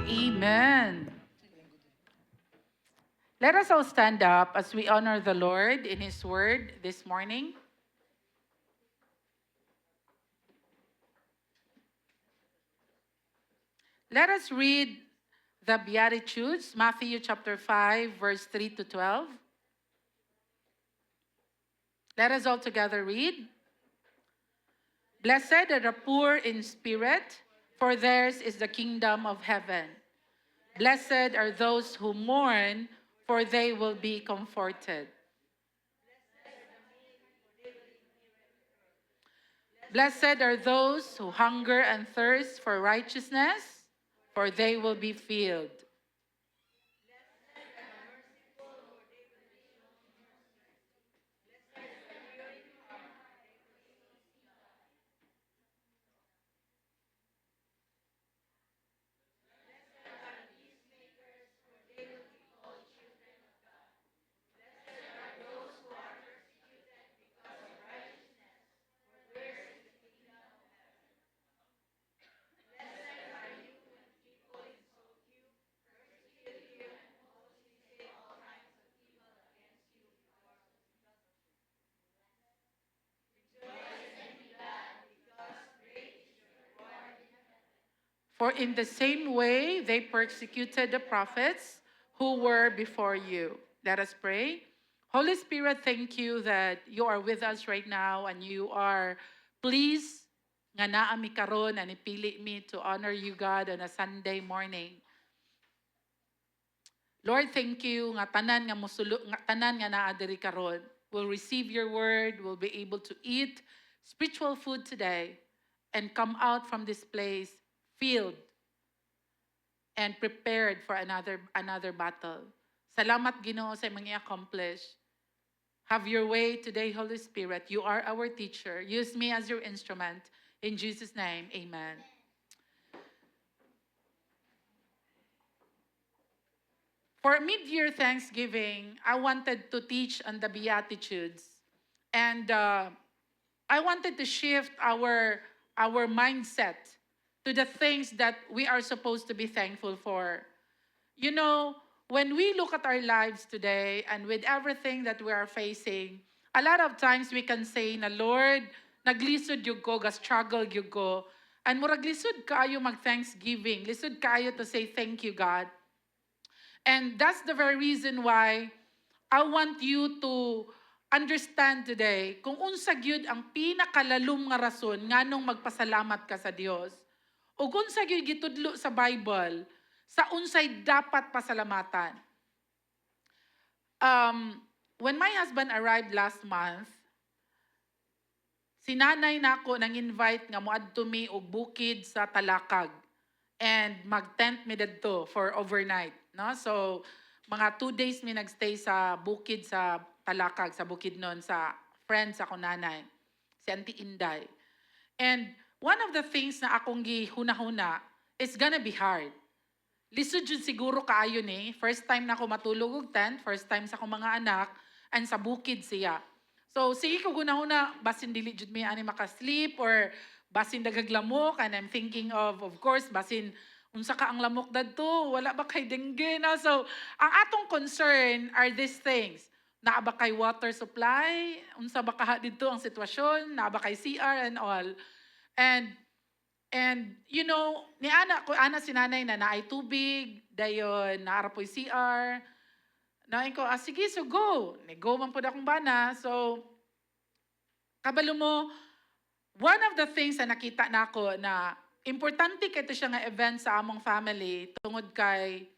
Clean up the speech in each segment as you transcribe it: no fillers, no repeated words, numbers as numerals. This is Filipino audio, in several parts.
Amen. Let us all stand up as we honor the Lord in His word this morning. Let us read the Beatitudes, Matthew chapter 5, verse 3 to 12. Let us all together read. Blessed are the poor in spirit, for theirs is the kingdom of heaven. Blessed are those who mourn, for they will be comforted. Blessed are those who hunger and thirst for righteousness, for they will be filled. For in the same way they persecuted the prophets who were before you. Let us pray. Holy Spirit, thank you that you are with us right now and you are pleased nga naa mi karon and ipili me to honor you, God, on a Sunday morning. Lord, thank you nga tanan nga musulo nga tanan nga naa diri karon will receive your word, will be able to eat spiritual food today and come out from this place filled and prepared for another battle. Salamat Ginoo sa imong i-accomplish. Have your way today, Holy Spirit. You are our teacher. Use me as your instrument. In Jesus' name, amen. For mid-year Thanksgiving, I wanted to teach on the Beatitudes. And I wanted to shift our mindset to the things that we are supposed to be thankful for. You know, when we look at our lives today and with everything that we are facing, a lot of times we can say na, Lord, naglisod yun ko, struggle yun ko, and murag lisod kayo mag-thanksgiving, lisod kayo to say thank you, God. And that's the very reason why I want you to understand today kung unsa gyud ang pinakalalum nga rason nganong magpasalamat ka sa Dios. Ug unsa gyud gitudlo sa Bible sa unsay dapat pasalamatan. When my husband arrived last month, si nanay nako nang invite nga moadto mi og bukid sa Talakag and mag-tent mi didto for overnight, no? So mga 2 days mi nagstay sa bukid sa Talakag, sa Bukidnon, sa friends ako nanay, si Auntie Inday. And one of the things na akong gihuna-huna is gonna be hard. Lisod yun siguro kaayo ni. First time na ako matulog og tent, first time sa akong mga anak, and sa bukid siya. So sige ko guna-huna, basin dili jud mi ani makasleep or basin dagag lamok, and I'm thinking of course, basin unsa ka ang lamok dadto, wala ba kay dengue na? So ang atong concern are these things. Naa ba kay water supply? Unsa ba kaha didto ang sitwasyon? Naa ba kay CR and all? And you know, ni ana si nanay na naay tubig, dayon naara po'y CR. Nain ko, sige, so go. Go man po na akong bana. So, kabalo mo, one of the things na nakita nako na importante kay siya nga event sa among family tungod kay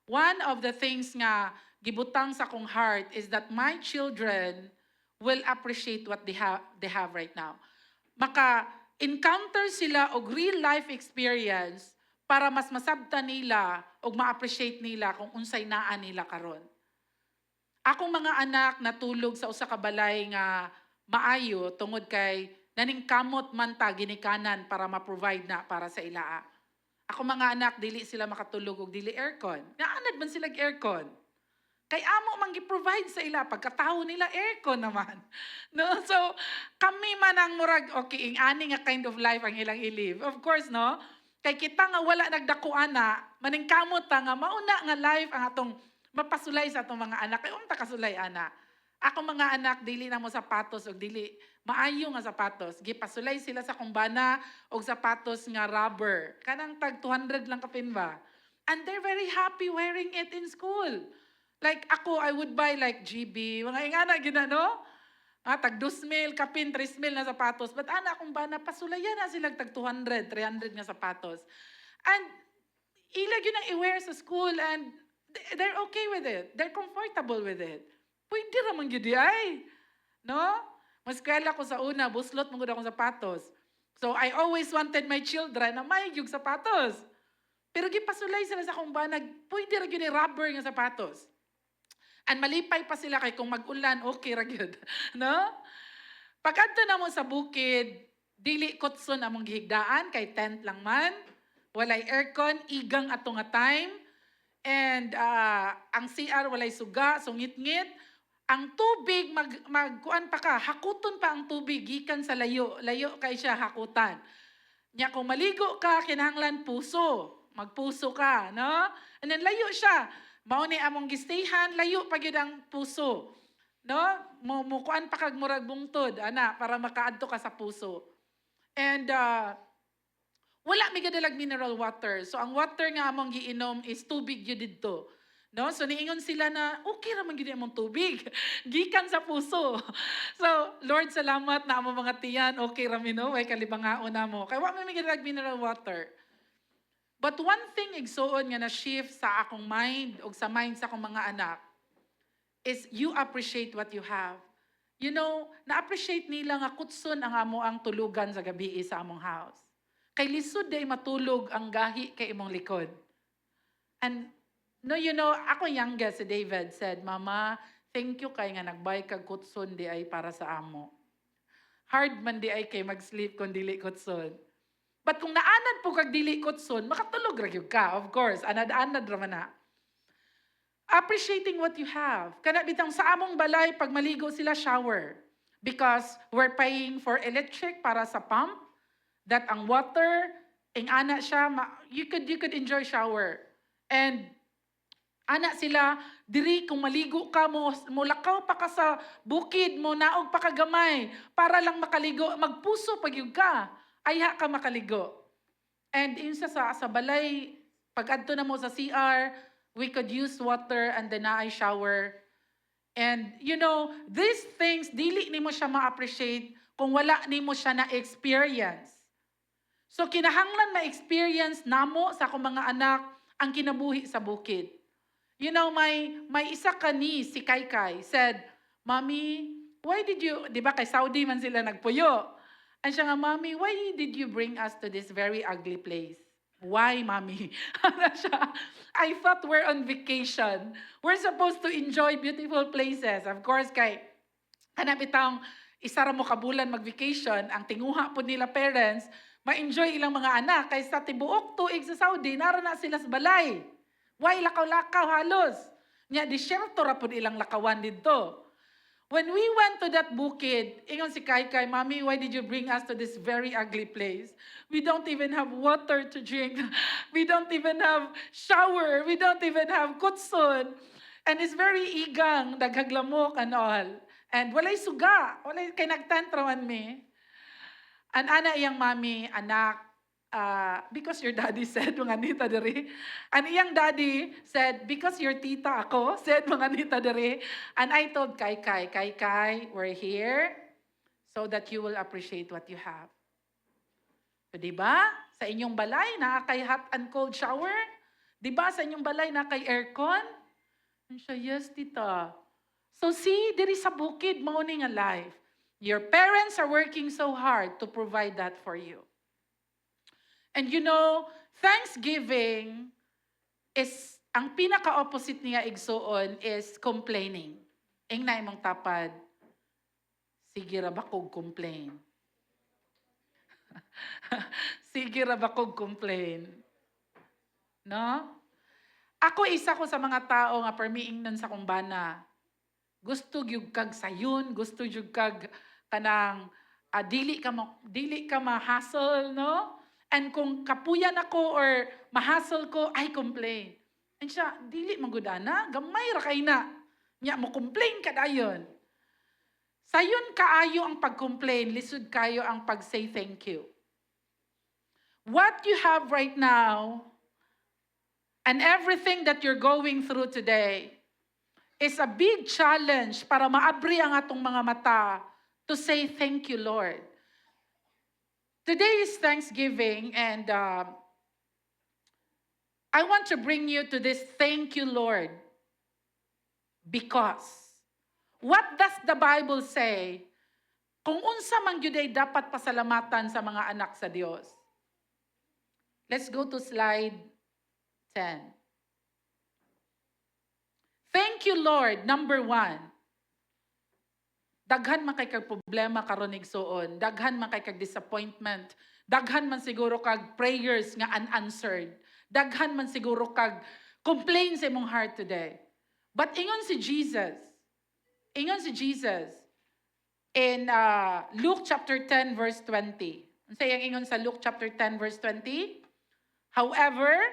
one of the things nga gibutang sa akong heart is that my children will appreciate what they have right now. Maka-encounter sila og real life experience para mas masabta nila og ma-appreciate nila kung unsay naa nila karon. Akong mga anak natulog sa usa ka balay nga maayo tungod kay naning kamot man ta ginikanan para ma-provide na para sa ilaa. Ako mga anak dili sila makatulog og dili aircon. Naanad man sila aircon. Kay amo man gi-provide sa ila pagkataho nila aircon naman. No? So kami man ang murag okay ing ani nga kind of life ang ilang i-live. Of course, no? Kay kita nga wala nagdako ana, maningkamot ta nga mauna nga life ang atong mapasulay sa atong mga anak. Kay unta kasulay ana. Ako mga anak dili na mo sapatos og dili maayo nga sapatos. Gipasulay sila sa kumbana og sapatos nga rubber. Kanang tag 200 lang kapin ba? And they're very happy wearing it in school. Like ako, I would buy like GB, mga ingana ginano. Tag 2,000, kapin, 3,000 na sapatos. But ana akong bana, pasulayan na silang tag 200, 300 nga sapatos. And ilag yun ang i-wear sa school and they're okay with it. They're comfortable with it. Pwede raman yun ay. No? Mas kwela ko sa una, buslot mong akong sapatos. So I always wanted my children na may yung sapatos. Pero gipasulay sila sa akong banag, pwede rin yun rubber nga sapatos. And malipay pa sila kay kung mag-ulan, okay ra gyud, no? Pag-adto na mo sa bukid, dili kutson among gihigdaan kay tent lang man. Walay aircon, igang ato nga time. And ang CR walay suga, sungit-ngit. Ang tubig magkuan pa ka, hakuton pa ang tubig gikan sa layo. Layo kay siya hakutan. Nya kung maligo ka kinahanglan puso. Magpuso ka, no? And then layo siya. Mao ni among gistayhan, layo pa gyud ang puso. No? Mukuan pa kag murag bungtod ana para makaadto ka sa puso. And wala mi gadalag mineral water. So ang water nga among giinom is tubig gyud didto. No? So niingon sila na okay ra man gyud among tubig gikan sa puso. So Lord salamat na among mga tiyan okay ra mi no way kalibangaon namo. Kay wa mi gadalag mineral water. But one thing igsuon nga na-shift sa akong mind o sa mind sa akong mga anak is you appreciate what you have. You know, na-appreciate nila nga kutson ang amo ang tulugan sa gabi sa among house. Kay lisod day matulog ang gahi kay imong likod. And no, you know, ako youngest si David said, Mama, thank you kay nga nagbay kag kutson di ay para sa amo. Hard man di ay kay mag-sleep kung dili kutson. But kung naanad po kag dili kutson, makatulog ra gyud ka, of course. Anad-anad ra man na. Appreciating what you have. Kana bitang sa among balay pag maligo sila shower because we're paying for electric para sa pump that ang water ing ana siya you could enjoy shower. And ana sila diri kung maligo ka mo lakaw pa ka sa bukid mo naog pa ka gamay para lang makaligo magpuso pag yug ka. Ayha ka makaligo. And insa sa balay, pag adto na mo sa CR, we could use water and then naay shower. And you know, these things, dili nimo siya ma-appreciate kung wala nimo siya na-experience. So kinahanglan ma-experience namo sa akong mga anak ang kinabuhi sa bukid. You know, may isa kani si Kaykay said, Mommy, why did you, di ba kay Saudi man sila nagpuyo? And siya nga, Mommy, why did you bring us to this very ugly place? Why, Mommy? I thought we're on vacation. We're supposed to enjoy beautiful places. Of course, kay hanap itang isa ra mo kabulan mag-vacation, ang tinguha po nila parents, ma-enjoy ilang mga anak. Kay sa tibuok tuig sa Saudi, nara na sila sa balay. Why lakaw-lakaw halos? Nya, disyerto ra po ilang lakawan dito. When we went to that bukid, ingon si Kaykay, Mommy, why did you bring us to this very ugly place? We don't even have water to drink. We don't even have shower. We don't even have kutson. And it's very igang, daghaglamok and all. And walay suga. Walay kay nagtantrawan me. And ana iyang mommy, anak, because your daddy said, mga nita diri. And iyang daddy said, because your tita ako, said mga nita diri. And I told Kaykay, we're here so that you will appreciate what you have. So, diba? Sa inyong balay, nakakay hot and cold shower? Diba? Sa inyong balay, nakakay aircon? And siya, yes, tita. So see, diri sa bukid, mauning a life. Your parents are working so hard to provide that for you. And you know, Thanksgiving is, ang pinaka-opposite niya igsuon is complaining. Ing na imong tapad, sige ra ba kog complain? Sige ra ba kog complain? No? Ako isa ko sa mga tao nga permiingnon sa kumbana. Gusto gyud kag sayon, gusto gyud kag kanang dili ka ma-hassle, no? And kung kapuyan ako or mahasol ko, I complain. And siya, dili magudana, gamay ra kay na. Nya mo complain ka dayon. Sayon kaayo ang pag-complain, lisod kayo ang pag-say thank you. What you have right now and everything that you're going through today is a big challenge para maabri ang atong mga mata to say thank you, Lord. Today is Thanksgiving, and I want to bring you to this thank you, Lord, because what does the Bible say kung unsa man gyud ay dapat pasalamatan sa mga anak sa Dios? Let's go to slide 10. Thank you, Lord, number 1. Daghan man kay kag problema karon igsuon, daghan man kay kag disappointment, daghan man siguro kag prayers nga unanswered, daghan man siguro kag complaints sa imong heart today. But ingon si Jesus in Luke chapter 10 verse 20. Unsay ang ingon sa Luke chapter 10 verse 20? However,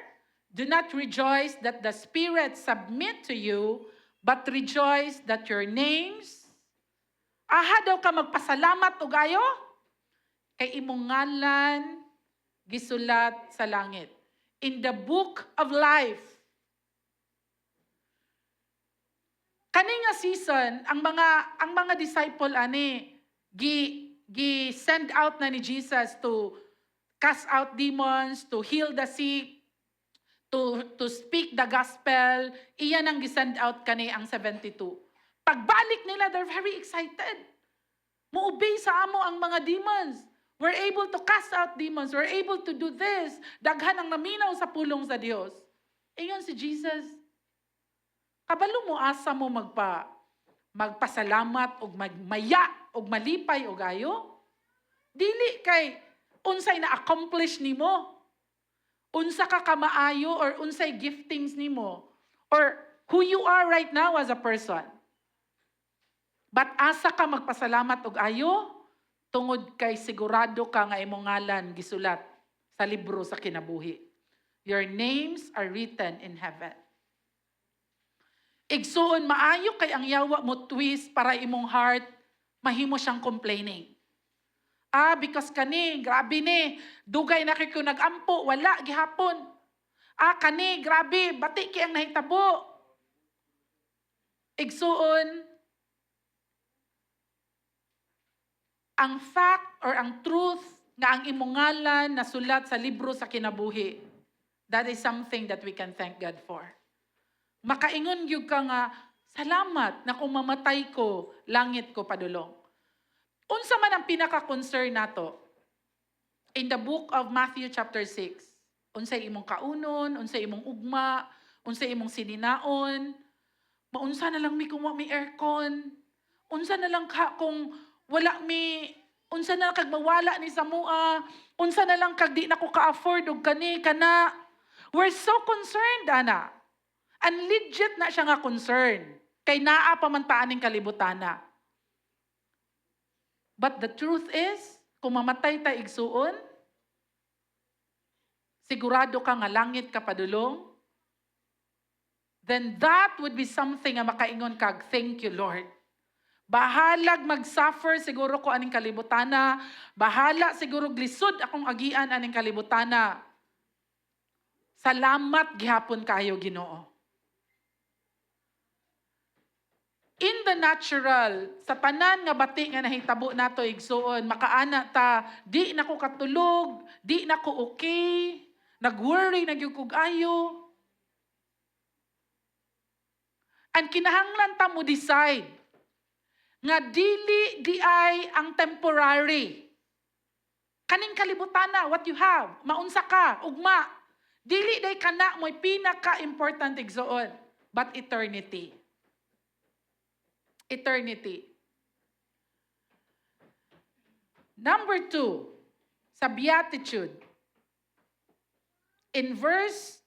do not rejoice that the spirits submit to you, but rejoice that your names. Aha daw ka magpasalamat o gayo? Kay imong ngalan gisulat sa langit. In the book of life. Kani nga season, ang mga disciple ani gi send out na ni Jesus to cast out demons, to heal the sick, to speak the gospel. Iyan ang gi-send out kani ang 72. Pagbalik nila, they're very excited. Muubay sa amo ang mga demons. We're able to cast out demons. We're able to do this. Daghan ang naminaw sa pulong sa Dios. Ingon si Jesus, kabalo mo asa mo magpasalamat og magmaya og malipay og ayo? Dili kay unsay na-accomplish nimo. Unsa ka kamaayo or unsay giftings nimo or who you are right now as a person. But asa ka magpasalamat og ayo tungod kay sigurado ka nga imong ngalan gisulat sa libro sa kinabuhi. Your names are written in heaven. Igsuon maayo kay ang yawa mo twist para imong heart mahimo siyang complaining. Because kani, grabe ni, dugay na kay ko nagampo, wala gihapon. Kani, grabe, bati ki ang nahitabo. Igsuon, ang fact or ang truth nga ang imong ngalan nasulat sa libro sa kinabuhi, that is something that we can thank God for. Makaingon gyud ka nga, salamat na kung mamatay ko, langit ko padulong. Unsa man ang pinaka-concern nato? In the book of Matthew chapter 6, unsay imong kaunon, unsay imong ugma, unsay imong sininaon, maunsa na lang mi kung wa mi aircon, unsa na lang ka kung wala mi, unsa na lang kag mawala ni samua, unsa na lang kag di na ko ka-afford og kani kana. We're so concerned, ana. And legit na siya nga concern. Kay naa pa man paaning kalibutana. But the truth is, kung mamatay ta igsuon, sigurado ka nga langit ka padulong, then that would be something nga makaingon kag, thank you, Lord. Bahalag mag-suffer siguro ko aning kalibutana, bahala siguro glisod akong agian aning kalibutana. Salamat gihapon kayo, Ginoo. In the natural, sa tanan nga bati nga nahitabo nato igsuon, makaana ta, di na ko katulog, di na ko okay, nag-worry, nagyugkog ayo. And kinahanglan ta mo decide nga dili di ay ang temporary. Kaning kalibutana, what you have, maunsa ka, ugma. Dili day kana mo'y pinaka-important igsuon, but eternity. Eternity. Number 2, sa Beatitude. In verse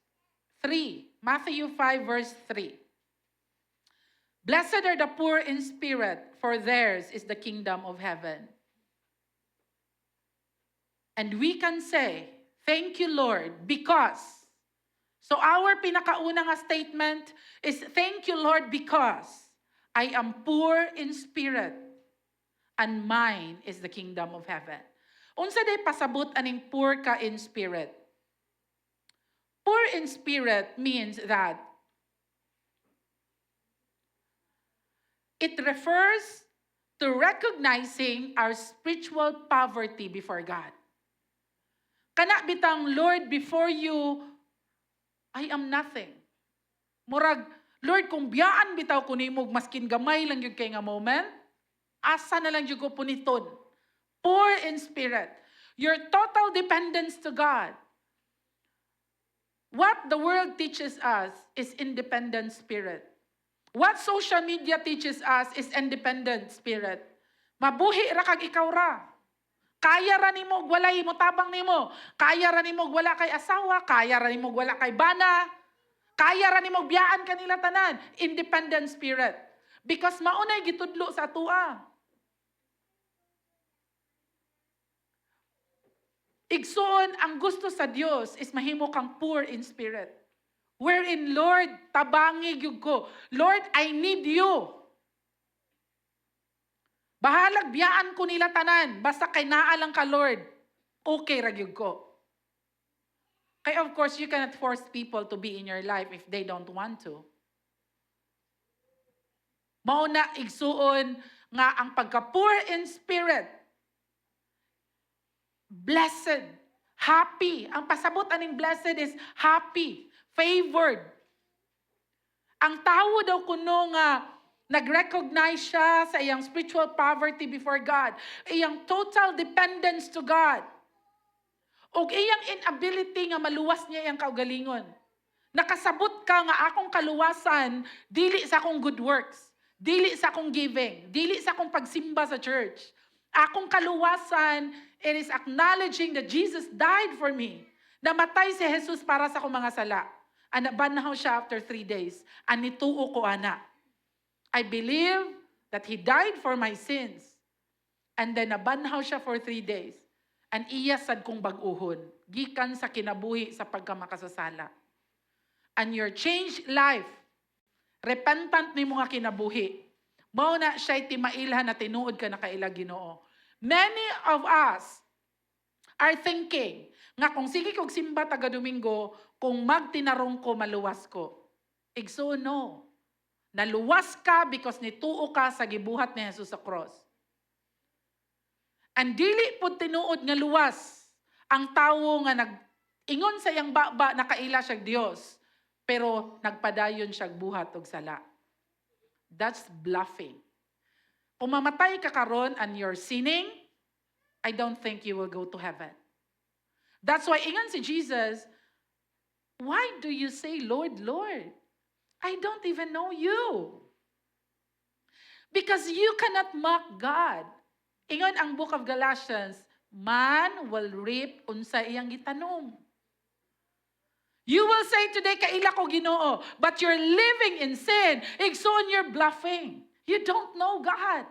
3, Matthew 5 verse 3. Blessed are the poor in spirit, for theirs is the kingdom of heaven. And we can say, Thank you, Lord, because. So our pinakauna nga statement is, thank you, Lord, because I am poor in spirit and mine is the kingdom of heaven. Unsa day pasabot aning poor ka in spirit? Poor in spirit means that it refers to recognizing our spiritual poverty before God. Kana bitang, Lord, before you, I am nothing. Murag, Lord, kung biyaan bitaw ko nimog, maskin gamay lang yung kay nga moment, asa na lang yung ko puniton. Poor in spirit. Your total dependence to God. What the world teaches us is independent spirit. What social media teaches us is independent spirit. Mabuhi ra kag ikaw ra. Kaya ra nimo walay mo tabang nimo. Kaya ra nimo wala kay asawa, kaya ra nimo wala kay bana. Kaya ra nimo biyaan kanila tanan. Independent spirit. Because maunay gitudlo sa atua. Igsoon, ang gusto sa Dios is mahimo kang poor in spirit. Wherein, Lord, tabangi gyud ko. Lord, I need you. Bahalag biyaan ko nila tanan. Basta kay naa lang ka, Lord. Okay ra gyud ko. Kaya of course, you cannot force people to be in your life if they don't want to. Mauna, igsuon nga ang pagka-poor in spirit, blessed, happy. Ang pasabot aning blessed is happy, favored. Ang tao daw kuno nga nag-recognize siya sa iyang spiritual poverty before God, iyang total dependence to God, o iyang inability nga maluwas niya iyang kaugalingon. Nakasabot ka nga akong kaluwasan, dili sa akong good works, dili sa akong giving, dili sa akong pagsimba sa church. Akong kaluwasan, it is acknowledging that Jesus died for me. Namatay si Jesus para sa akong mga sala. Anabanhaw siya after 3 days. Anituo ko ana. I believe that He died for my sins. And then nabanhaw siya for 3 days. And iyasad kong bag-uhon. Gikan sa kinabuhi sa pagkamakasasala. And your changed life, repentant ni mga kinabuhi, mao na siya'y timailhan na tinuod ka na kaila Ginoo. Many of us are thinking, nga kung sige kog simba taga Domingo, kung magtinarong ko, maluwas ko. Igso, no. Naluwas ka because nituo ka sa gibuhat ni Jesus sa cross. And dili po tinuod nga luwas ang tawo nga nag-ingon sa iyang baba na kaila siya Dios, pero nagpadayon siya buhat og sala. That's bluffing. Kung mamatay ka karon and you're sinning, I don't think you will go to heaven. That's why ingon si Jesus, why do you say, Lord, Lord? I don't even know you. Because you cannot mock God. Ingon ang book of Galatians, man will reap unsa iyang gitanom. You will say today, kaila ko Ginoo, but you're living in sin. Igsoon, you're bluffing. You don't know God.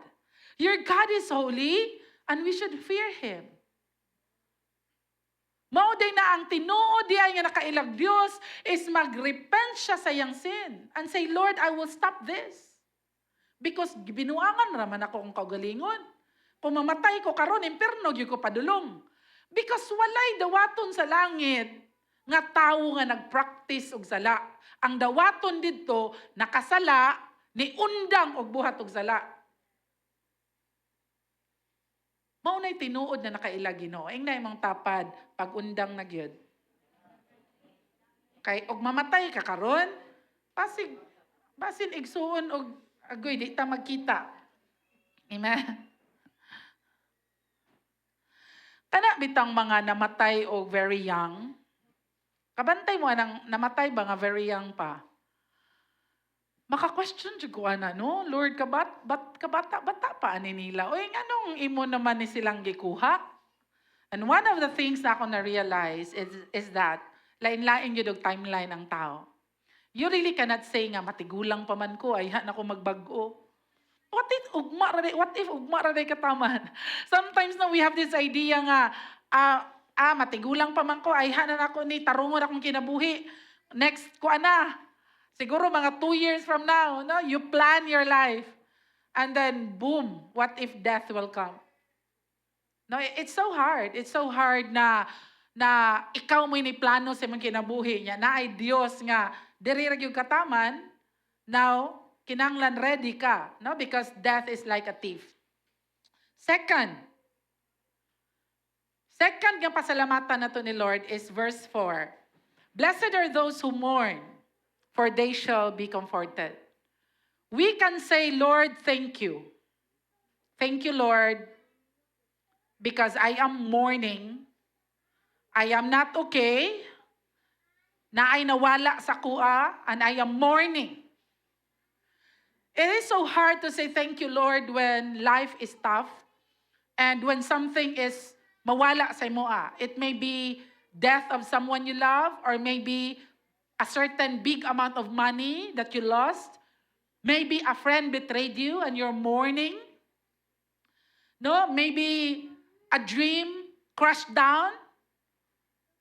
Your God is holy, and we should fear Him. Mauday na ang tinuod diay nga nakailag Dios is magrepent siya sa iyang sin and say, Lord, I will stop this. Because binuangan raman ako kung kaugalingon. Kung mamatay ko karon, imperno gyud ko padulong. Because walay dawaton sa langit nga tawo nga nagpractice og sala. Ang dawaton didto nakasala ni undang og buhat og sala. Mao nay tinuod na nakaila Ginoo. Ingna imong tapad pag undang na gyud. Kay og mamatay ka karon, basin igsuon og agoy di ta magkita. Amen. Kana bitang mga namatay o very young. Kabantay mo anang namatay ba nga very young pa? Maka-question jud ko ana, no? Lord, kabata pa ani nila. Oy, anong imo naman ni silang gikuha? And one of the things na ako na-realize is that lain-lain yun og timeline ang tao. You really cannot say nga matigulang pa man ko, ay na ko magbago. What if ugma ra day kataman? Sometimes na we have this idea nga matigulang pa man ko, ay hanan ako ni tarungon akong kinabuhi. Next ko ana. Siguro mga 2 years from now, no? You plan your life. And then boom, what if death will come? No, it's so hard. It's so hard na ikaw mo ni plano sa imong kinabuhi niya. Na ay Dios nga diri ra gyud kataman. Now, kinanglan ready ka, no? Because death is like a thief. Second nga pasalamatan nato ni Lord is verse 4. Blessed are those who mourn, for they shall be comforted. We can say, Lord, thank you. Thank you, Lord, because I am mourning. I am not okay. Na ay nawala sa kuha, and I am mourning. It is so hard to say thank you, Lord, when life is tough and when something is mawala sa imoa. It may be death of someone you love, or maybe a certain big amount of money that you lost. Maybe a friend betrayed you and you're mourning. No, maybe a dream crashed down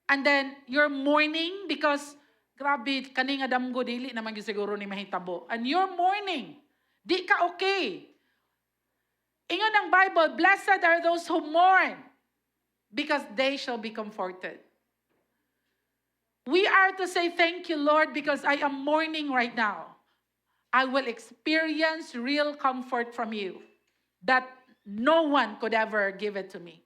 and then you're mourning because grabe, kani nga damgo dili naman gyud siguro ni mahitabo. And you're mourning. Di ka okay. Ingon ang Bible, blessed are those who mourn because they shall be comforted. We are to say thank you, Lord, because I am mourning right now. I will experience real comfort from you that no one could ever give it to me.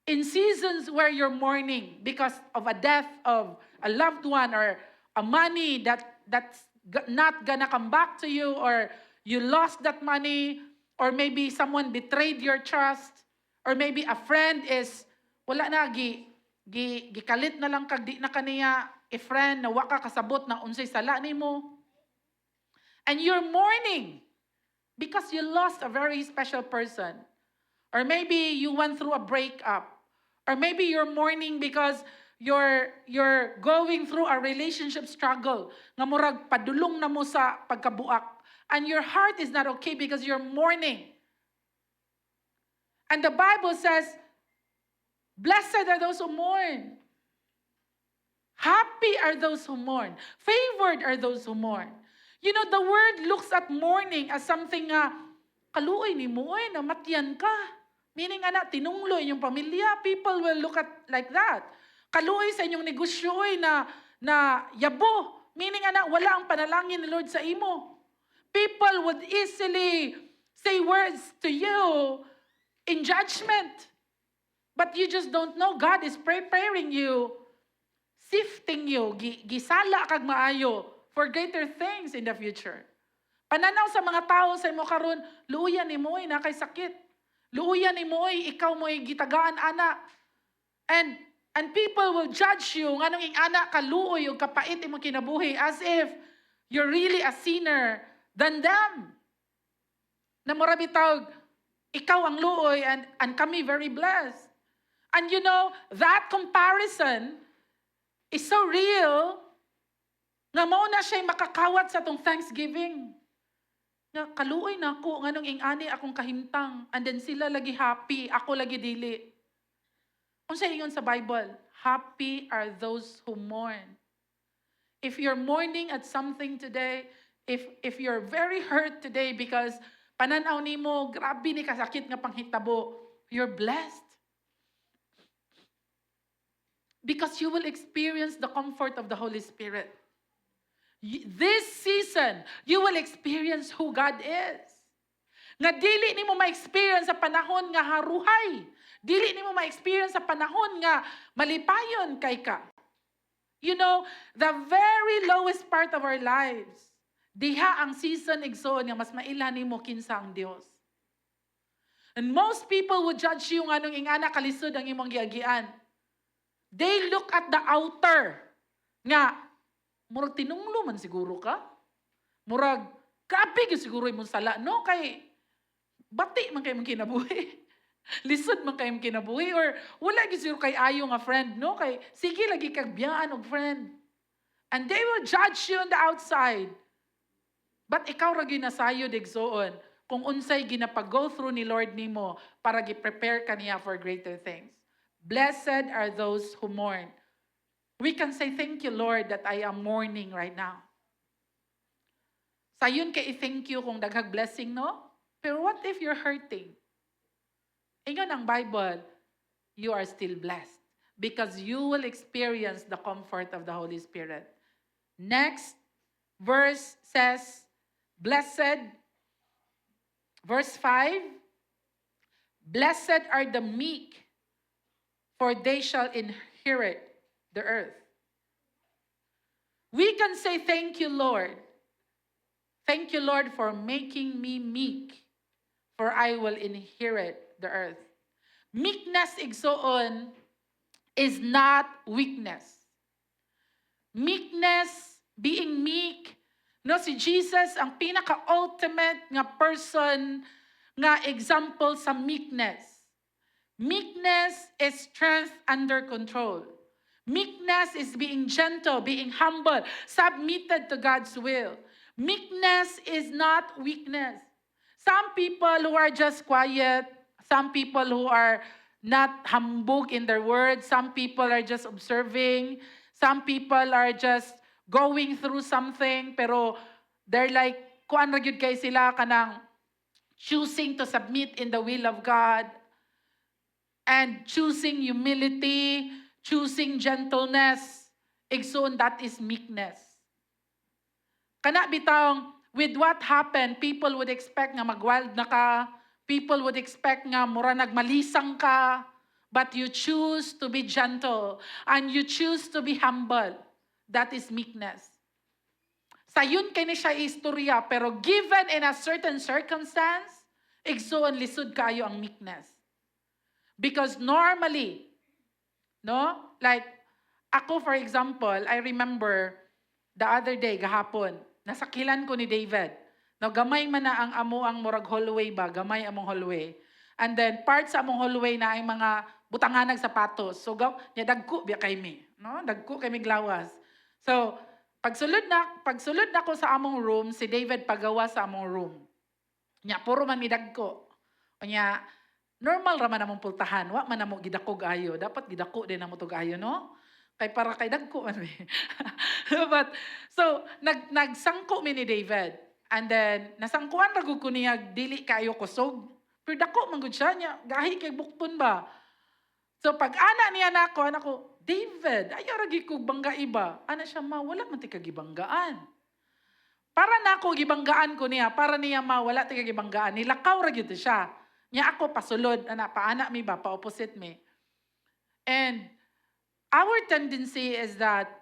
In seasons where you're mourning because of a death of a loved one or a money that's not gonna come back to you, or you lost that money, or maybe someone betrayed your trust, or maybe a friend is wala na gikalit na lang kag di na kaniya friend na wa ka kasabot na unsay sala nimo. And you're mourning because you lost a very special person. Or maybe you went through a breakup. Or maybe you're mourning because you're going through a relationship struggle. Nga murag padulong na mo sa pagkabuak. And your heart is not okay because you're mourning. And the Bible says, blessed are those who mourn. Happy are those who mourn. Favored are those who mourn. You know, the word looks at mourning as something kaluoy ni mo, namatyan ka. Meaning, tinunglo inyong pamilya. People will look at like that. Kaluoy sa inyong negosyo, na yabo. Meaning, wala ang panalangin ni Lord sa imo. People would easily say words to you in judgment. But you just don't know. God is preparing you, sifting you, gisala kag maayo for greater things in the future. Pananaw sa mga tao sa imo karon, luuyan ni mo'y na kay sakit. Luuyan ni mo'y ikaw mo'y gitagaan ana. And people will judge you nganong ing ana kaluoy ug kapait imo kinabuhi as if you're really a sinner than them. Na mura bitawg ikaw ang luoy and kami very blessed. And you know, that comparison is so real nga mao na siya makakawat sa tong Thanksgiving. Nga kaluoy na ako, nganong ing-ani akong kahimtang, and then sila lagi happy, ako lagi dili. Unsa ingon sa Bible? Happy are those who mourn. If you're mourning at something today, if you're very hurt today because pananaw nimo grabe ni kasakit nga panghitabo, you're blessed. Because you will experience the comfort of the Holy Spirit. This season, you will experience who God is. Nga dili nimo ma-experience sa panahon nga haruhay. Dili nimo ma-experience sa panahon nga malipayon kay ka. You know, the very lowest part of our lives, diha ang season igsoon nga mas maila nimo kinsa ang Dios. And most people would judge you nganong ingana kalisod ang imong giagian. They look at the outer nga murag tinunglo man siguro ka. Murag grabe gyud siguro imong sala no kay bati man kay imong kinabuhi. Lisod man kay imong kinabuhi or wala gyud siguro kay ayo nga friend no kay sige lagi kag biyaan og friend. And they will judge you on the outside. But ikaw ra gyud nasayo digsoon kung unsay ginapag-go through ni Lord nimo para gi-prepare kaniya for greater things. Blessed are those who mourn. We can say, thank you, Lord, that I am mourning right now. Sayon kay i-thank you kung daghag blessing, no? Pero what if you're hurting? Ingon ang Bible, you are still blessed because you will experience the comfort of the Holy Spirit. Next verse says, blessed, verse 5, blessed are the meek, for they shall inherit the earth. We can say, thank you, Lord. Thank you, Lord, for making me meek, for I will inherit the earth. Meekness, igsoon, is not weakness. Meekness, being meek, no, si Jesus ang pinaka-ultimate nga person, nga example sa meekness. Meekness is strength under control. Meekness is being gentle, being humble, submitted to God's will. Meekness is not weakness. Some people who are just quiet, some people who are not hambog in their words, some people are just observing, some people are just going through something, pero they're like, kuan ra gyud kay sila kanang choosing to submit in the will of God, and choosing humility, choosing gentleness. Igsoon, that is meekness. Kana bitang, with what happened, people would expect nga magwild na ka, people would expect nga mura nagmalisang ka, but you choose to be gentle, and you choose to be humble. That is meekness. Sayon kay ni siya istorya, pero given in a certain circumstance, igsoon lisod kaayo ang meekness. Because normally, no? Like, ako for example, I remember the other day, gahapon, nasakilan ko ni David. No, gamay man na ang amo ang murag hallway ba, gamay among hallway. And then part sa among hallway na ay mga butanganag sapatos. So nya dagko biya kay mi, no? Dagko kay mi glawas. So pagsulod na ko sa among room, si David pagawa sa among room. Nya puro man mi dagko. Nya normal ra man among pultahan, wa man amo gidako ayo. Dapat gidako din amo tug ayo, no? Kay para kay dagko man mi. But so nagsangko mi ni David. And then nasangkuan ra gud ko niya dili kayo kusog. Pero dako man gud siya nya, gahi kay bukton ba. So pag ana niya nako, anako, David, ayaw ra gyud kog bangga iba. Ana siya, ma, wala man ti kagibanggaan. Para nako gibanggaan ko niya, para niya wala ti kagibanggaan. Nilakaw ra gyud siya. Nya ako pasulod, paana mi ba, pa-opposite mi. And our tendency is that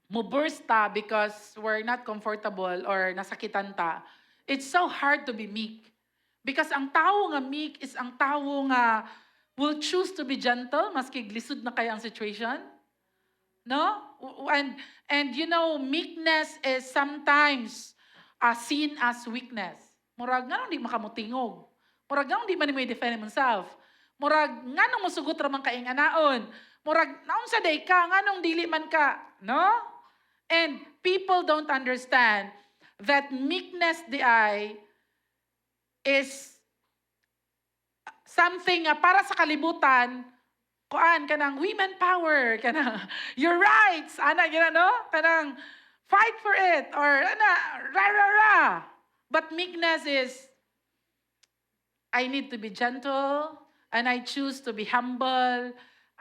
mubursta because we're not comfortable or nasakitan ta. It's so hard to be meek. Because ang tao nga meek is ang tao nga will choose to be gentle maski lisod na kaya ang situation. No? And you know, meekness is sometimes seen as weakness. Murag nga di makamutingog. Murag nga di man may defend himself. Murag nga nung musugot ramang kaing anaon. Murag naon sa day ka, nga nung dili man ka. No? And people don't understand that meekness is something para sa kalibutan, kuan kanang women power, kanang your rights, ana gina no? Kanang fight for it or ana ra. But meekness is I need to be gentle and I choose to be humble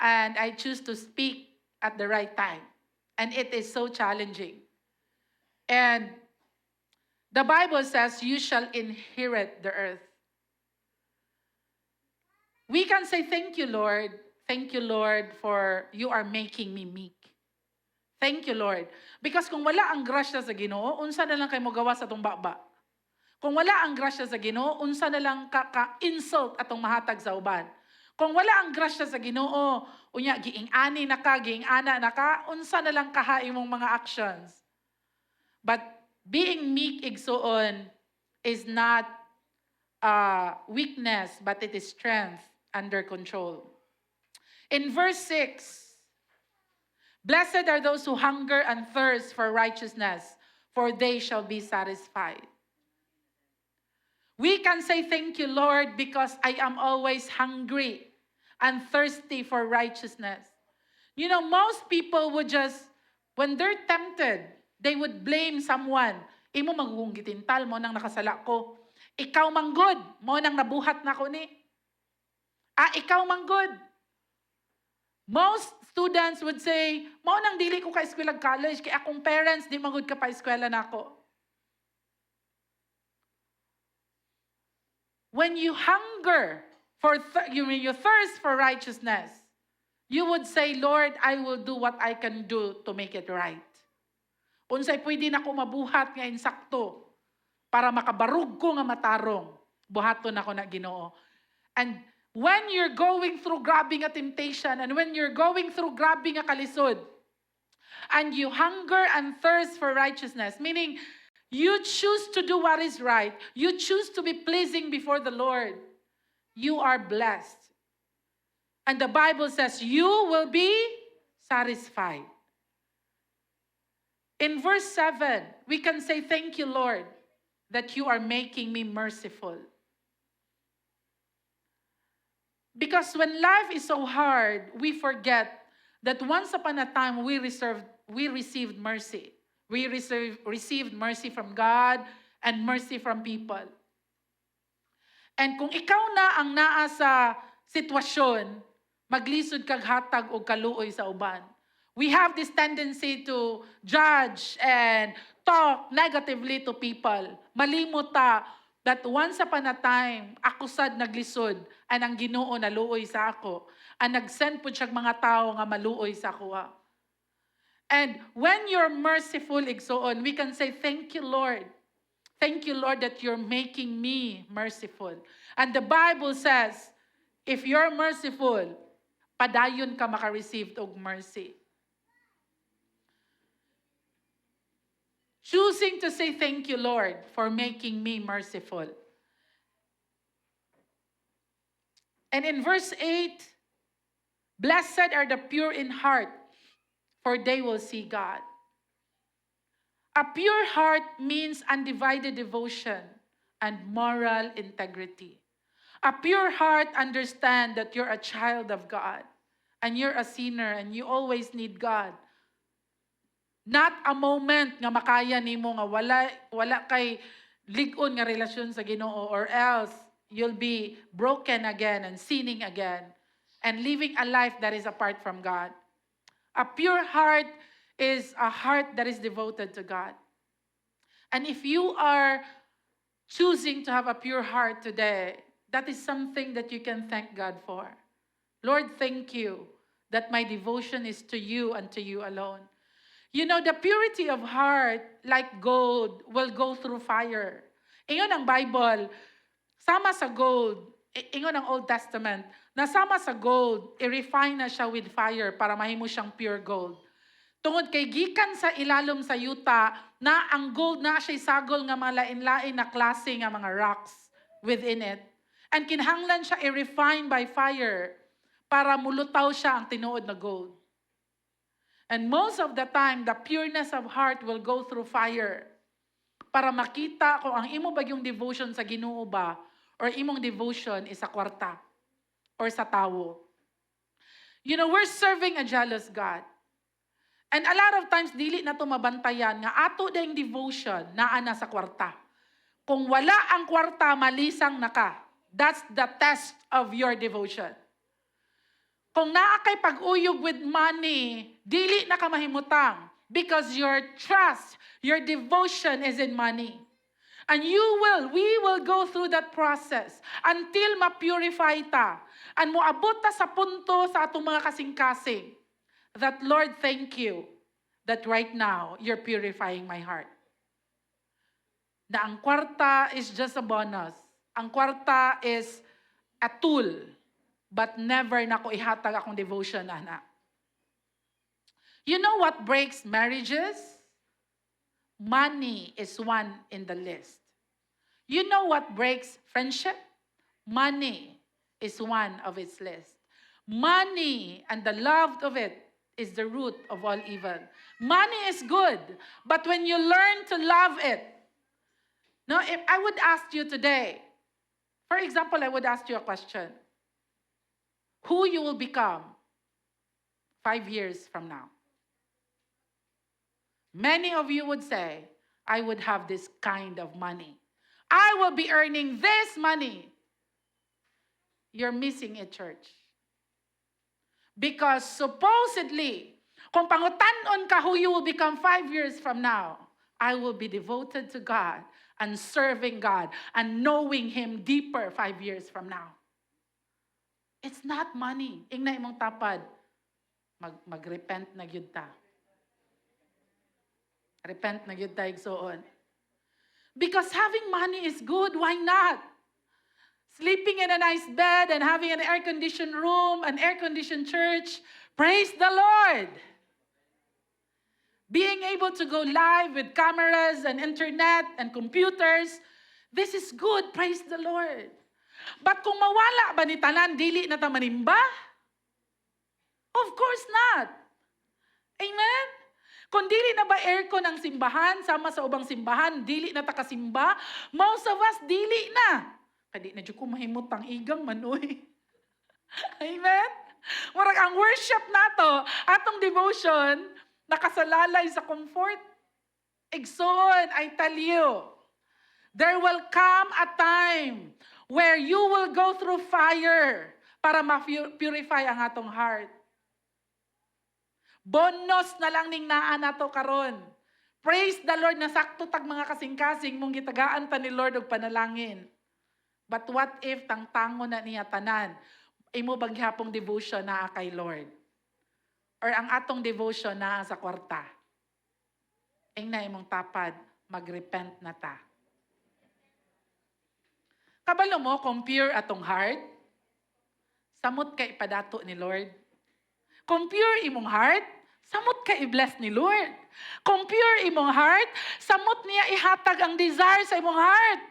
and I choose to speak at the right time. And it is so challenging. And the Bible says, you shall inherit the earth. We can say, thank you, Lord. Thank you, Lord, for you are making me meek. Thank you, Lord. Because kung wala ang grasya sa Ginoo, unsa na lang kayo magawa sa itong baba? Kung wala ang grasya sa Ginoo, unsa na lang ka-insult atong mahatag sa uban? Kung wala ang grasya sa Ginoo, unya giing-ani na ka, giing-ana na ka, unsa na lang kahain mong mga actions. But being meek igsoon is not weakness, but it is strength under control. In verse 6, blessed are those who hunger and thirst for righteousness, for they shall be satisfied. We can say thank you, Lord, because I am always hungry. and thirsty for righteousness. You know, most people would just, when they're tempted, they would blame someone. Imo magugunggitintal mo nang nakasala ko. Ikaw manggod, mo nang nabuhat na ko ni. Ikaw manggod. Most students would say, mo nang dili ko ka eskwela college, kay akong parents, di magud ka pa eskwela na ako. When you hunger, you thirst for righteousness, you would say, Lord, I will do what I can do to make it right. Unsay pwede na ko mabuhat nga insakto para makabarug ko nga matarong, buhaton ako na Ginoo. And when you're going through grabbing a temptation, and when you're going through grabbing a kalisod, and you hunger and thirst for righteousness, meaning you choose to do what is right, you choose to be pleasing before the Lord, you are blessed. And the Bible says, you will be satisfied. In verse 7, we can say, thank you, Lord, that you are making me merciful. Because when life is so hard, we forget that once upon a time we received mercy. We received mercy from God and mercy from people. And kung ikaw na ang naa sa sitwasyon, maglisod kag hatag o kaluoy sa uban. We have this tendency to judge and talk negatively to people. Malimot ta that once upon a time, ako sad naglisod, and ang Ginoo naluoy sa ako. And nag-send po siya mga tao nga maluoy sa ako. And when you're merciful, igsoon, we can say, thank you, Lord. Thank you, Lord, that you're making me merciful. And the Bible says, if you're merciful, padayon ka maka-receive og mercy. Choosing to say thank you, Lord, for making me merciful. And in verse 8, blessed are the pure in heart, for they will see God. A pure heart means undivided devotion and moral integrity. A pure heart understands that you're a child of God and you're a sinner and you always need God. Not a moment nga makaya nimo nga wala kay lig-on nga relasyon sa Ginoo, or else you'll be broken again and sinning again and living a life that is apart from God. A pure heart is a heart that is devoted to God. And if you are choosing to have a pure heart today, that is something that you can thank God for. Lord, thank you that my devotion is to you and to you alone. You know, the purity of heart, like gold, will go through fire. Ingon ang Bible, sama sa gold, ingon ang Old Testament, nasama sa gold, i-refine na siya with fire para mahimo siyang pure gold. Tungod kay gikan sa ilalom sa yuta, na ang gold na siya'y sagol nga mga lain-lain na klase nga mga rocks within it. And kinahanglan siya i-refine by fire para mulutaw siya ang tinuod na gold. And most of the time, the pureness of heart will go through fire para makita kung ang imo ba yung devotion sa Ginoo ba or imong devotion is sa kwarta or sa tawo. You know, we're serving a jealous God. And a lot of times, dili na ito mabantayan nga ato ding devotion naa na sa kwarta. Kung wala ang kwarta, malisang na ka. That's the test of your devotion. Kung naa kay pag-uyog with money, dili na ka mahimutang because your trust, your devotion is in money. And we will go through that process until ma-purify ta. And moabot ta sa punto sa atong mga kasing-kasing that, Lord, thank you that right now you're purifying my heart. Na ang kwarta is just a bonus. Ang kwarta is a tool. But never na ko ihatag akong devotion, anak. You know what breaks marriages? Money is one in the list. You know what breaks friendship? Money is one of its list. Money and the love of it is the root of all evil. Money is good, but when you learn to love it, no, if I would ask you today, for example, I would ask you a question. who you will become 5 years from now. Many of you would say, I would have this kind of money. I will be earning this money. You're missing it, church. Because supposedly, kung pangutanon ka who you will become 5 years from now, I will be devoted to God and serving God and knowing Him deeper 5 years from now. It's not money. Ingna imong tapad. Mag-repent na gyud ta. Repent na gyud ta igsoon. Because having money is good. Why not? Sleeping in a nice bed and having an air-conditioned room, an air-conditioned church. Praise the Lord. Being able to go live with cameras and internet and computers. This is good. Praise the Lord. But kung mawala ba ni tanan, dili na ta manimba? Of course not. Amen? Kung dili na ba aircon ang simbahan, sama sa ubang simbahan, dili na ta kasimba, most of us, dili na. Kadi na dyan ko mahimot ang igang manoy. Amen? Murag ang worship nato, atong devotion, nakasalalay sa comfort. Igsoon, I tell you, there will come a time where you will go through fire para ma-purify ang atong heart. Bonus na lang ning naa nato karon. Praise the Lord na sakto tag mga kasing-kasing mong gitagaan ta ni Lord og panalangin. But what if tangtango na niya tanan? Imo bagyapong devotion na kay Lord. Or ang atong devotion na sa kwarta. Ing na imong tapad, magrepent na ta. Kabalo mo, kung pure atong heart, samot ka ipadato ni Lord. Kung pure imong heart, samot ka i-bless ni Lord. Kung pure imong heart, samot niya ihatag ang desire sa imong heart.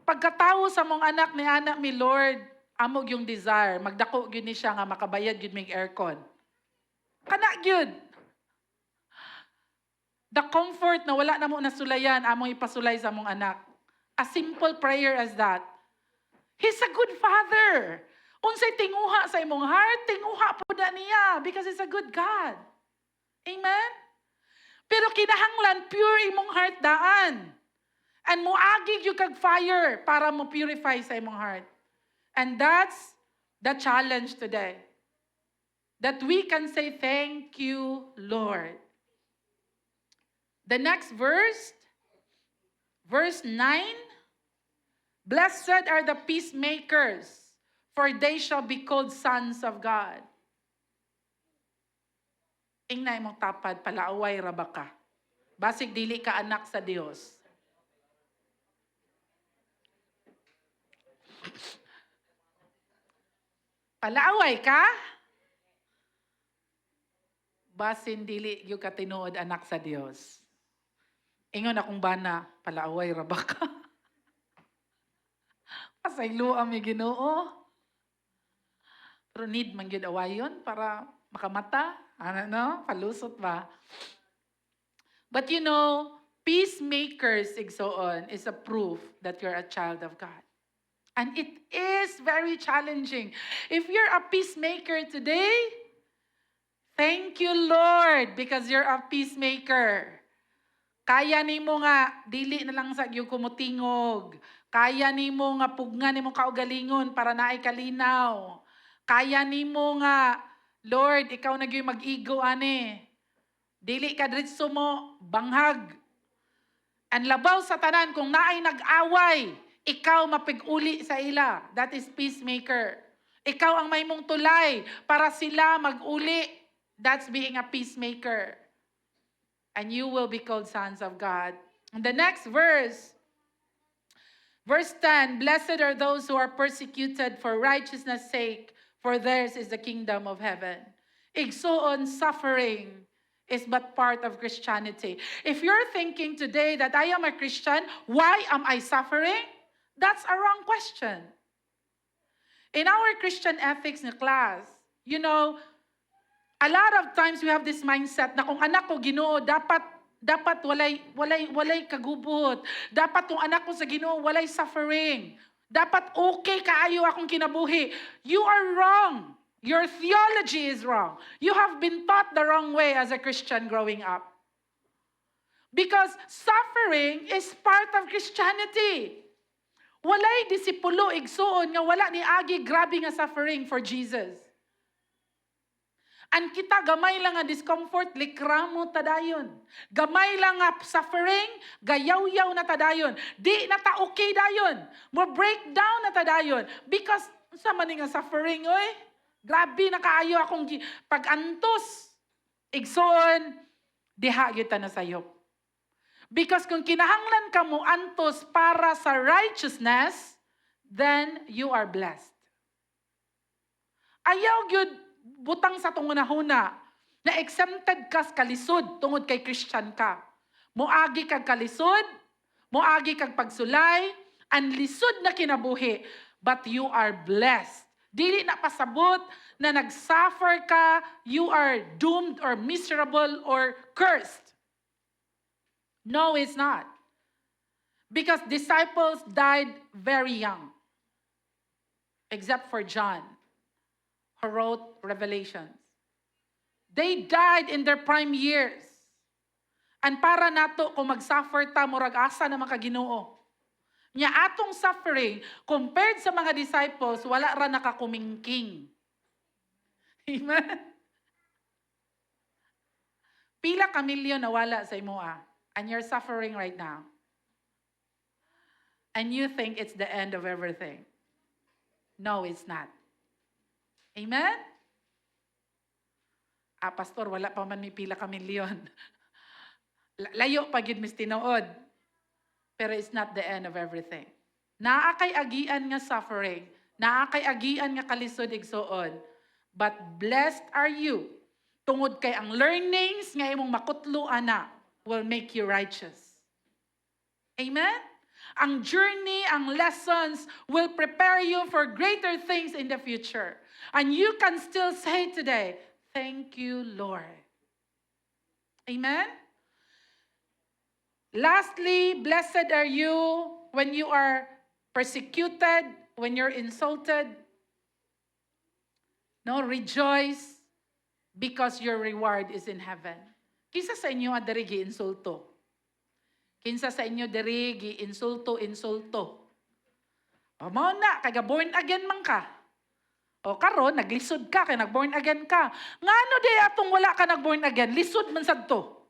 Pagkatawo sa mong anak ni anak mi Lord, amog yung desire, magdako gyud ni siya nga makabayad gyud mig aircon. Kana gyud. The comfort na wala na mo nasulayan, among ipasulay sa mong anak. A simple prayer as that. He's a good father. Unsay tinguha sa imong heart, tinguha po na niya because He's a good God. Amen? Pero kinahanglan, pure imong heart daan. And muagig yung kag fire para mo purify sa imong heart. And that's the challenge today. That we can say, thank you, Lord. The next verse, verse 9, blessed are the peacemakers, for they shall be called sons of God. Ingnay mong tapad, palaaway raba ka. Basig dili ka anak sa Dios. Palaaway ka? Basin dili yung katinuod anak sa Dios. Ingon akong bana, palaaway raba ka. Pasaylo ami Ginoo. Pero need man gyud awayon para makamata. Ano no? Palusot ba? But you know, peacemakers, igsoon, is a proof that you're a child of God. And it is very challenging. If you're a peacemaker today, thank you, Lord, because you're a peacemaker. Kaya nimo nga, dili na lang sa iyo kumutingog. Kaya nimo nga pugnan nimo kaugalingon para naay kalinaw. Kaya nimo nga, Lord, ikaw na gyud mag-igo ani. Dili ka diretso mo banghag. And labaw sa tanan kung naay nag-away, ikaw mapig-uli sa ila. That is peacemaker. Ikaw ang may mong tulay para sila mag-uli. That's being a peacemaker. And you will be called sons of God. And the next verse, verse 10, blessed are those who are persecuted for righteousness' sake, for theirs is the kingdom of heaven. Igsoon, suffering is but part of Christianity. If you're thinking today that I am a Christian, why am I suffering? That's a wrong question. In our Christian ethics na class, you know, a lot of times we have this mindset na kung anak ko Ginoo, dapat walay kagubot. Dapat kung anak ko sa Ginoo, walay suffering. Dapat okay kaayo akong kinabuhi. You are wrong. Your theology is wrong. You have been taught the wrong way as a Christian growing up. Because suffering is part of Christianity. Walay disipulo igsuon nga wala ni agi grabe nga suffering for Jesus. An kita gamay lang nga discomfort, likramo tadayon. Gamay lang nga suffering, gayaw-yaw na tadayon. Di na ta okay dayon. Mo breakdown na tadayon. Because sa man nga suffering, oy, grabe na kaayo akong pag-antos. Igsuon, diha kita na sayop. Because kung kinahanglan ka mo antos para sa righteousness, then you are blessed. Ayaw gyud butang sa tungunahuna na exempted ka sa kalisod tungod kay Christian ka. Moagi kag kalisod, moagi kag pagsulay, ang lisod na kinabuhi, but you are blessed. Dili na pasabot na nagsuffer ka, you are doomed or miserable or cursed. No, it's not. Because disciples died very young. Except for John, who wrote Revelations. They died in their prime years. And para nato kung mag-suffer ta, murag asa na makaginoo. Nya atong suffering, compared sa mga disciples, wala ra nakakumingking. Amen? Pila ka milyon nawala sa imoa. And you're suffering right now. And you think it's the end of everything. No, it's not. Amen? Pastor, wala pa man may pila ka milyon. Layo pa gid mis tinuod. Pero it's not the end of everything. Naa kay agian nga suffering, naa kay agian nga kalisod igsuon. But blessed are you. Tungod kay ang learnings nga imong makutlo ana will make you righteous. Amen? Ang journey, ang lessons will prepare you for greater things in the future. And you can still say today, thank you, Lord. Amen? Lastly, blessed are you when you are persecuted, when you're insulted. No, rejoice because your reward is in heaven. Kinsa sa inyo adiri gi-insulto? Kinsa sa inyo diri gi-insulto? O mao na, kaya born again man ka. O karon naglisod ka, kaya nag-born again ka. Ngano di atong wala ka nag-born again? Lisod man sadto.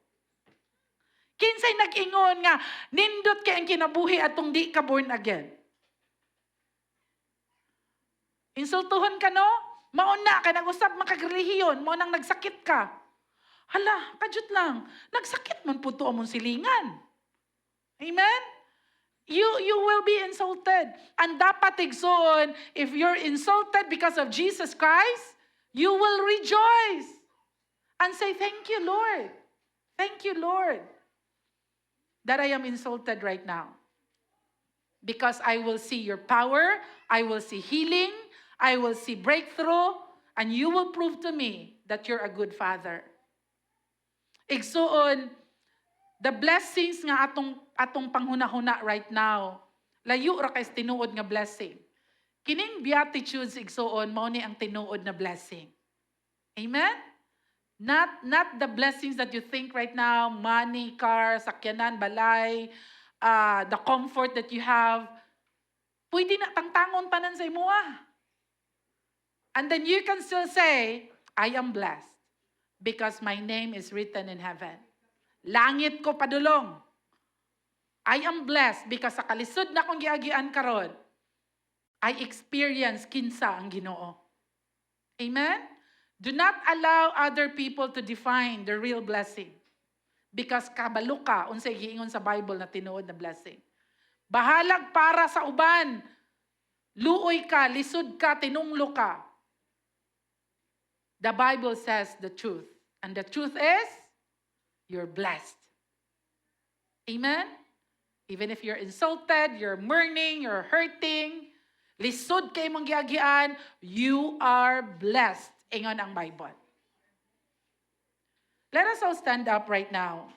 Kinsay nag-ingon nga, nindot kay ang kinabuhi atong di ka born again. Insultuhon ka no? Mauna ka, nag-usap makagrehiyon, mo nang nagsakit ka. Hala, kadyot lang. Nagsakit man po ito among silingan. Amen? You will be insulted. And dapat igsoon, if you're insulted because of Jesus Christ, you will rejoice. And say, thank you, Lord. Thank you, Lord, that I am insulted right now. Because I will see your power, I will see healing, I will see breakthrough, and you will prove to me that you're a good father. Igsuon, the blessings nga atong panghuna-huna right now, layo ra kay tinuod nga blessing. Kining beatitudes igsuon mao ni ang tinuod na blessing. Amen? Not the blessings that you think right now, money, car, sakyanan, balay, the comfort that you have. Pwede na tangtangon tanan sa imuha. And then you can still say, I am blessed because my name is written in heaven. Langit ko padulong. I am blessed because sa kalisod na kong giagian karon, I experience kinsa ang Ginoo. Amen? Do not allow other people to define the real blessing. Because kabalo ka, unsay giingon sa Bible na tinuod na blessing. Bahalag para sa uban. Luoy ka, lisod ka, tinunglo ka. The Bible says the truth. And the truth is, you're blessed. Amen? Even if you're insulted, you're mourning, you're hurting, lisod kay mong giagian, you are blessed. Ingon ang Bible. Let us all stand up right now.